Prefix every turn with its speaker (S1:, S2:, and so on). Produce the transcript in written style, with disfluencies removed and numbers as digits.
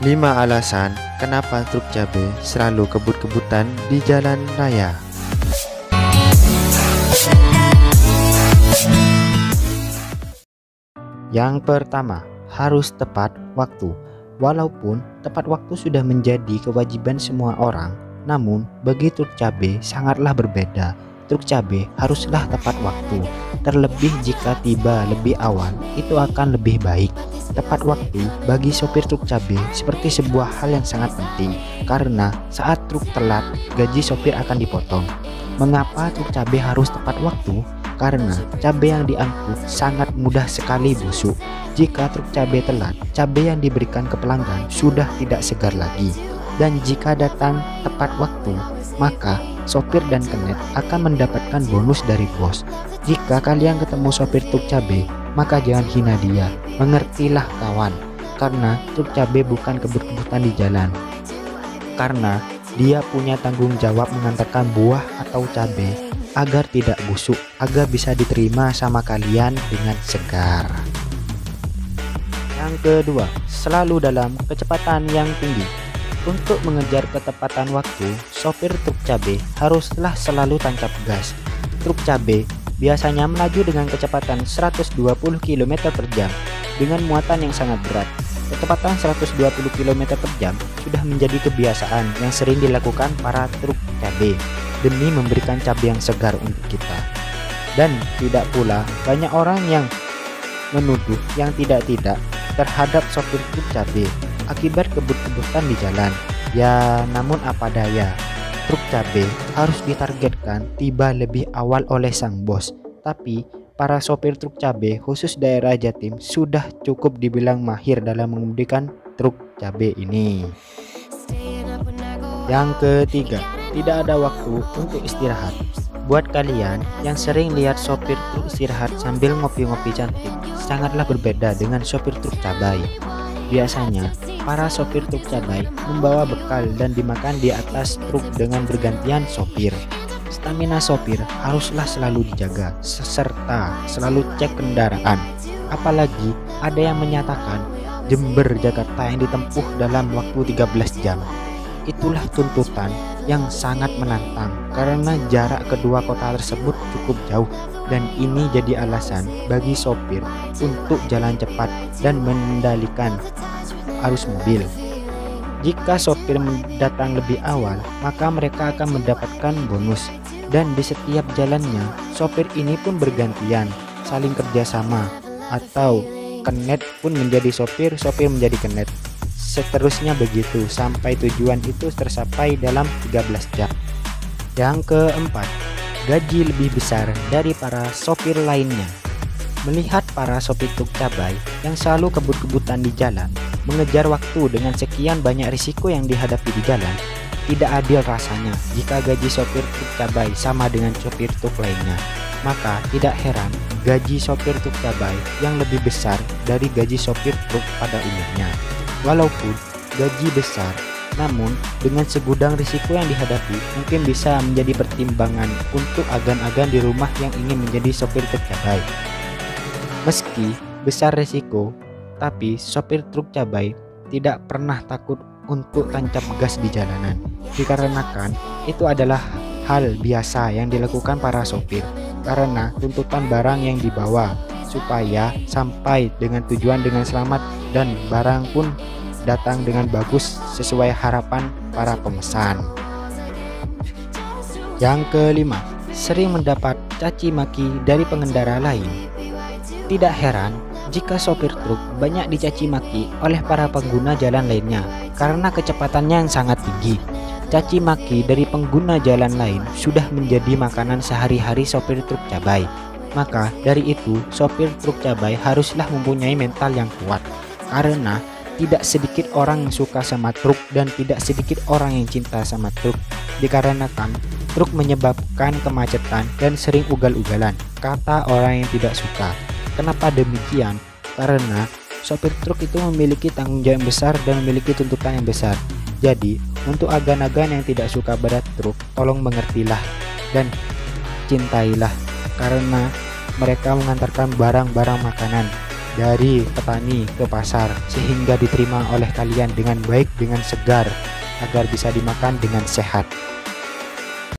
S1: 5 alasan kenapa truk cabai selalu kebut-kebutan di jalan raya. Yang pertama, harus tepat waktu. Walaupun tepat waktu sudah menjadi kewajiban semua orang, namun bagi truk cabai sangatlah berbeda. Truk cabai haruslah tepat waktu, terlebih jika tiba lebih awal, itu akan lebih baik. Tepat waktu bagi sopir truk cabai seperti sebuah hal yang sangat penting, karena saat truk telat, gaji sopir akan dipotong. Mengapa truk cabai harus tepat waktu? Karena cabai yang diangkut sangat mudah sekali busuk. Jika truk cabai telat, cabai yang diberikan ke pelanggan sudah tidak segar lagi. Dan jika datang tepat waktu, maka sopir dan kenet akan mendapatkan bonus dari bos. Jika kalian ketemu sopir truk cabai, maka jangan hina dia. Mengertilah kawan, karena truk cabai bukan kebut-kebutan di jalan. Karena dia punya tanggung jawab mengantarkan buah atau cabai agar tidak busuk, agar bisa diterima sama kalian dengan segar. Yang kedua, selalu dalam kecepatan yang tinggi. Untuk mengejar ketepatan waktu, sopir truk cabai haruslah selalu tancap gas. Truk cabai biasanya melaju dengan kecepatan 120 km per jam dengan muatan yang sangat berat. Kecepatan 120 km per jam sudah menjadi kebiasaan yang sering dilakukan para truk cabai demi memberikan cabai yang segar untuk kita. Dan tidak pula banyak orang yang menuduh yang tidak-tidak terhadap sopir truk cabai akibat kebut-kebutan di jalan. Ya, namun apa daya, truk cabai harus ditargetkan tiba lebih awal oleh sang bos. Tapi para sopir truk cabai khusus daerah Jatim sudah cukup dibilang mahir dalam mengemudikan truk cabai ini. Yang ketiga, tidak ada waktu untuk istirahat. Buat kalian yang sering lihat sopir truk istirahat sambil ngopi-ngopi cantik, sangatlah berbeda dengan sopir truk cabai. Biasanya, para sopir truk cabai membawa bekal dan dimakan di atas truk dengan bergantian sopir. Stamina sopir haruslah selalu dijaga, serta selalu cek kendaraan. Apalagi ada yang menyatakan Jember Jakarta yang ditempuh dalam waktu 13 jam. Itulah tuntutan yang sangat menantang karena jarak kedua kota tersebut cukup jauh, dan ini jadi alasan bagi sopir untuk jalan cepat dan mengendalikan arus mobil. Jika sopir datang lebih awal, maka mereka akan mendapatkan bonus. Dan di setiap jalannya, sopir ini pun bergantian, saling kerjasama. Atau kenet pun menjadi sopir, sopir menjadi kenet. Seterusnya begitu, sampai tujuan itu tercapai dalam 13 jam. Yang keempat, gaji lebih besar dari para sopir lainnya. Melihat para sopir truk cabai yang selalu kebut-kebutan di jalan, mengejar waktu dengan sekian banyak risiko yang dihadapi di jalan, tidak adil rasanya jika gaji sopir truk cabai sama dengan sopir truk lainnya. Maka tidak heran gaji sopir truk cabai yang lebih besar dari gaji sopir truk pada umumnya. Walaupun gaji besar, namun dengan segudang risiko yang dihadapi mungkin bisa menjadi pertimbangan untuk agan-agan di rumah yang ingin menjadi sopir truk cabai. Meski besar risiko, tapi sopir truk cabai tidak pernah takut untuk tancap gas di jalanan, dikarenakan itu adalah hal biasa yang dilakukan para sopir karena tuntutan barang yang dibawa supaya sampai dengan tujuan dengan selamat dan barang pun datang dengan bagus sesuai harapan para pemesan. Yang kelima, sering mendapat caci maki dari pengendara lain. Tidak heran jika sopir truk banyak dicaci maki oleh para pengguna jalan lainnya karena kecepatannya yang sangat tinggi. Caci maki dari pengguna jalan lain sudah menjadi makanan sehari-hari sopir truk cabai. Maka dari itu, sopir truk cabai haruslah mempunyai mental yang kuat, karena tidak sedikit orang yang suka sama truk dan tidak sedikit orang yang cinta sama truk, dikarenakan truk menyebabkan kemacetan dan sering ugal-ugalan, kata orang yang tidak suka. Kenapa demikian? Karena sopir truk itu memiliki tanggung jawab yang besar dan memiliki tuntutan yang besar. Jadi, untuk agan-agan yang tidak suka pada truk, tolong mengertilah dan cintailah, karena mereka mengantarkan barang-barang makanan dari petani ke pasar sehingga diterima oleh kalian dengan baik, dengan segar, agar bisa dimakan dengan sehat.